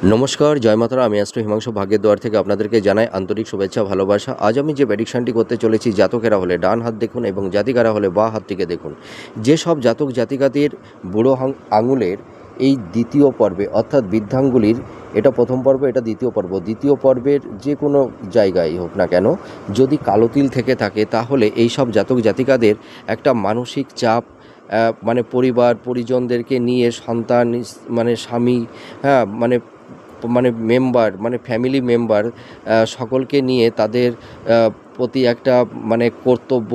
নমস্কার, জয় মাতারা। আমি অ্যাস্ট্রো হিমাংশু ভাগ্যের দুয়ার থেকে আপনাদেরকে জানাই আন্তরিক শুভেচ্ছা, ভালোবাসা। আজ আমি যে প্রেডিকশনটি করতে চলেছি, জাতকেরা হলে ডান হাত দেখুন এবং জাতিকারা হলে বাঁ হাতটিকে দেখুন। যেসব জাতক জাতিকাদের বুড়ো আঙুলের এই দ্বিতীয় পর্বে অর্থাৎ বৃদ্ধাঙ্গুলির, এটা প্রথম পর্ব, এটা দ্বিতীয় পর্ব, দ্বিতীয় পর্বের যে কোনো জায়গায় হোক না কেন, যদি কালো তিল থেকে থাকে, তাহলে এই সব জাতক জাতিকাদের একটা মানসিক চাপ, মানে পরিবার পরিজনদেরকে নিয়ে, সন্তান, মানে স্বামী, হ্যাঁ, মানে মানে মেম্বার, মানে ফ্যামিলি মেম্বার, সকলকে নিয়ে তাদের প্রতি একটা মানে কর্তব্য,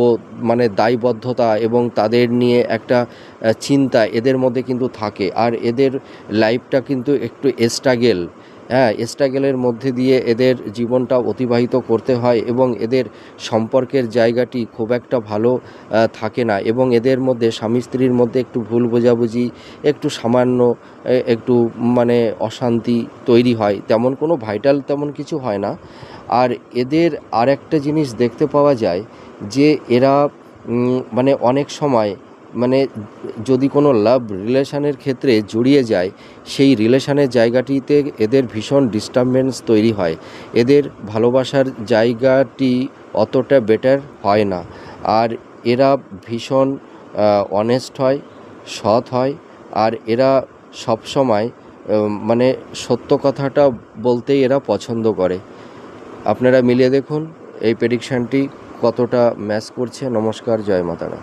মানে দায়বদ্ধতা এবং তাদের নিয়ে একটা চিন্তা এদের মধ্যে কিন্তু থাকে। আর এদের লাইফটা কিন্তু একটু স্ট্রাগেল, হ্যাঁ, স্ট্রাগেলের মধ্যে দিয়ে এদের জীবনটা অতিবাহিত করতে হয় এবং এদের সম্পর্কের জায়গাটি খুব একটা ভালো থাকে না এবং এদের মধ্যে স্বামী স্ত্রীর মধ্যে একটু ভুল বোঝাবুঝি, একটু সামান্য একটু মানে অশান্তি তৈরি হয়। তেমন কোনো ভাইটাল তেমন কিছু হয় না। আর এদের আর একটা জিনিস দেখতে পাওয়া যায় যে এরা মানে অনেক সময়, মানে যদি কোনো লাভ রিলেশনের ক্ষেত্রে জড়িয়ে যায়, সেই রিলেশনের জায়গাটিতে এদের ভীষণ ডিস্টারবেন্স তৈরি হয়। এদের ভালোবাসার জায়গাটি অতটা বেটার হয় না। আর এরা ভীষণ অনেস্ট হয়, সৎ হয়। আর এরা সবসময় মানে সত্য কথাটা বলতেই এরা পছন্দ করে। আপনারা মিলিয়ে দেখুন এই প্রেডিকশানটি কতটা ম্যাচ করছে। নমস্কার, জয় মাতারা।